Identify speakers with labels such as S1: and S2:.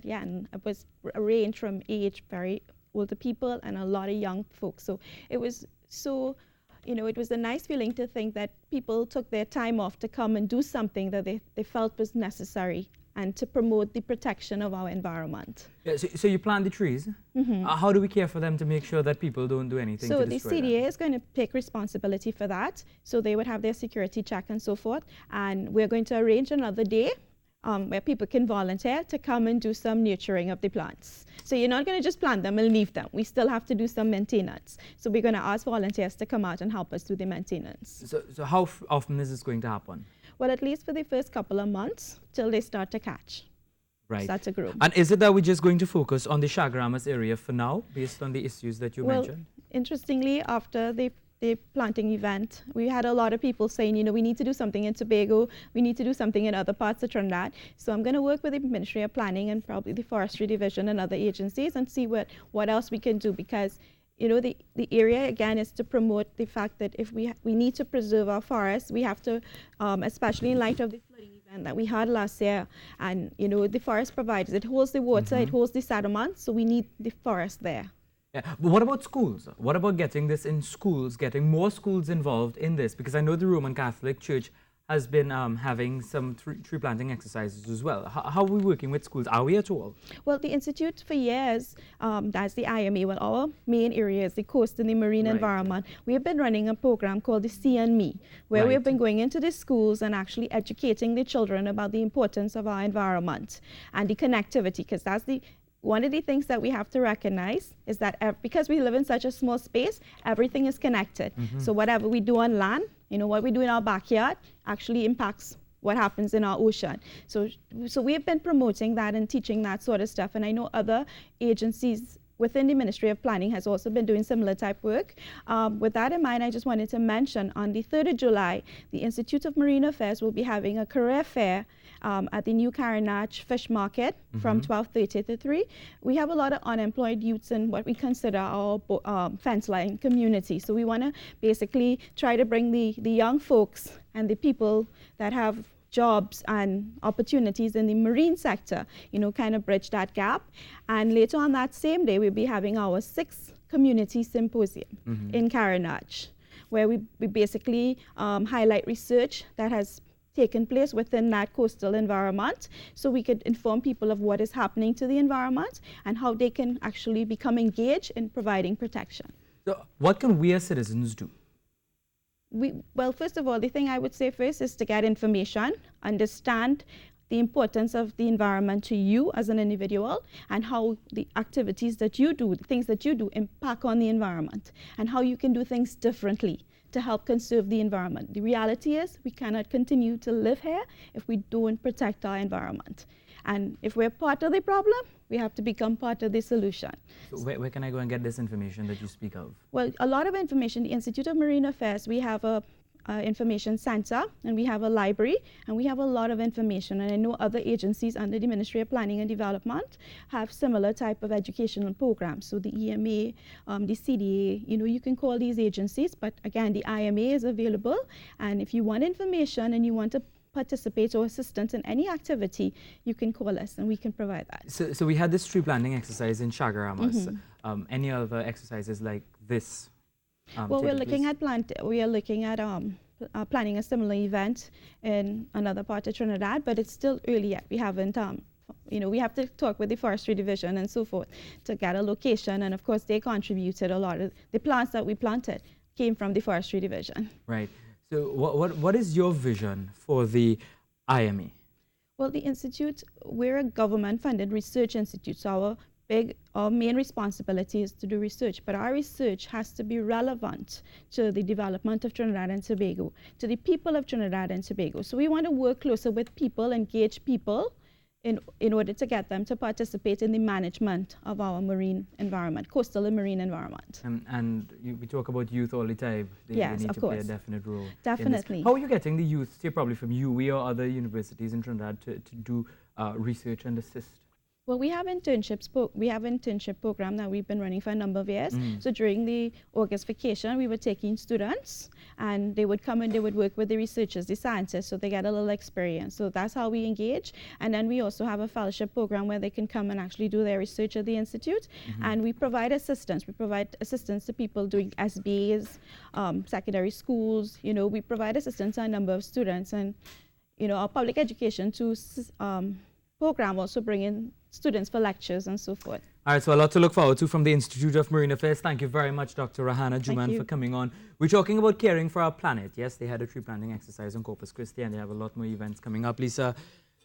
S1: Yeah, and it was a range from age very older people and a lot of young folks. So it was so, it was a nice feeling to think that people took their time off to come and do something that they felt was necessary and to promote the protection of our environment.
S2: Yeah, so you plant the trees. How do we care for them to make sure that people don't do anything
S1: So
S2: to
S1: the
S2: destroy
S1: CDA
S2: them?
S1: is going to take responsibility for that. So they would have their security check and so forth. And we're going to arrange another day where people can volunteer to come and do some nurturing of the plants. So you're not going to just plant them and leave them. We still have to do some maintenance. So we're going to ask volunteers to come out and help us do the maintenance.
S2: So how often is this going to happen?
S1: Well, at least for the first couple of months till they start to catch.
S2: Right.
S1: So that's a group.
S2: And is it that we're just going to focus on the Chaguaramas area for now, based on the issues that you
S1: Well,
S2: mentioned?
S1: interestingly, after the planting event, we had a lot of people saying, we need to do something in Tobago, we need to do something in other parts of Trinidad. So I'm going to work with the Ministry of Planning and probably the Forestry Division and other agencies and see what else we can do, because the area, again, is to promote the fact that if we need to preserve our forests, we have to, especially in light of the flooding event that we had last year. And, the forest provides, it holds the water, it holds the sediment, so we need the forest there.
S2: Yeah. But what about schools? What about getting this in schools, getting more schools involved in this? Because I know the Roman Catholic Church has been having some tree planting exercises as well. How are we working with schools? Are we at all?
S1: Well, the Institute for years, that's the IMA, well, our main area is the coast and the marine environment. We have been running a program called the Sea and Me, where we have been going into the schools and actually educating the children about the importance of our environment and the connectivity, because that's one of the things that we have to recognize is that because we live in such a small space, everything is connected. So whatever we do on land, what we do in our backyard actually impacts what happens in our ocean. So we have been promoting that and teaching that sort of stuff. And I know other agencies within the Ministry of Planning has also been doing similar type work. With that in mind, I just wanted to mention on the 3rd of July, the Institute of Marine Affairs will be having a career fair at the New Carenage Fish Market from 12:30 to 3. We have a lot of unemployed youths in what we consider our fence line community. So we want to basically try to bring the young folks and the people that have jobs and opportunities in the marine sector, kind of bridge that gap. And later on that same day, we'll be having our 6th community symposium in Carenage, where we basically highlight research that has taken place within that coastal environment, so we could inform people of what is happening to the environment and how they can actually become engaged in providing protection.
S2: So what can we as citizens do?
S1: Well, first of all, the thing I would say first is to get information, understand the importance of the environment to you as an individual, and how the activities that you do, the things that you do, impact on the environment, and how you can do things differently to help conserve the environment. The reality is we cannot continue to live here if we don't protect our environment. And if we're part of the problem, we have to become part of the solution.
S2: So where can I go and get this information that you speak of?
S1: Well, a lot of information. The Institute of Marine Affairs, we have a information center, and we have a library, and we have a lot of information. And I know other agencies under the Ministry of Planning and Development have similar type of educational programs. So the EMA, the CDA, you can call these agencies, but again, the IMA is available. And if you want information and you want to participate or assistance in any activity, you can call us and we can provide that.
S2: So we had this tree planting exercise in Chaguaramas. Any other exercises like this?
S1: Well, we are looking at planning a similar event in another part of Trinidad, but it's still early yet. We haven't, we have to talk with the Forestry Division and so forth to get a location, and of course they contributed a lot of the plants that we planted came from the Forestry Division. Right.
S2: So what is your vision for the IMA?
S1: Well, the Institute, we're a government-funded research institute, so our main responsibility is to do research, but our research has to be relevant to the development of Trinidad and Tobago, to the people of Trinidad and Tobago. So we want to work closer with people, engage people, in order to get them to participate in the management of our marine environment, coastal and marine environment.
S2: We talk about youth all the time. They need to play a definite role.
S1: Definitely.
S2: How are you getting the youth, say probably from UWI or other universities in Trinidad, to do research and assist?
S1: Well, we have internships. We have an internship program that we've been running for a number of years. So during the August vacation, we were taking students, and they would come and they would work with the researchers, the scientists, so they get a little experience. So that's how we engage. And then we also have a fellowship program where they can come and actually do their research at the institute. And we provide assistance. We provide assistance to people doing SBAs, secondary schools. You know, we provide assistance to a number of students, and you know, our public education program also bring in students for lectures and so forth.
S2: All right, so a lot to look forward to from the Institute of Marine Affairs. Thank you very much, Dr. Rahana Juman, for coming on. We're talking about caring for our planet. Yes, they had a tree planting exercise on Corpus Christi, and they have a lot more events coming up. Lisa,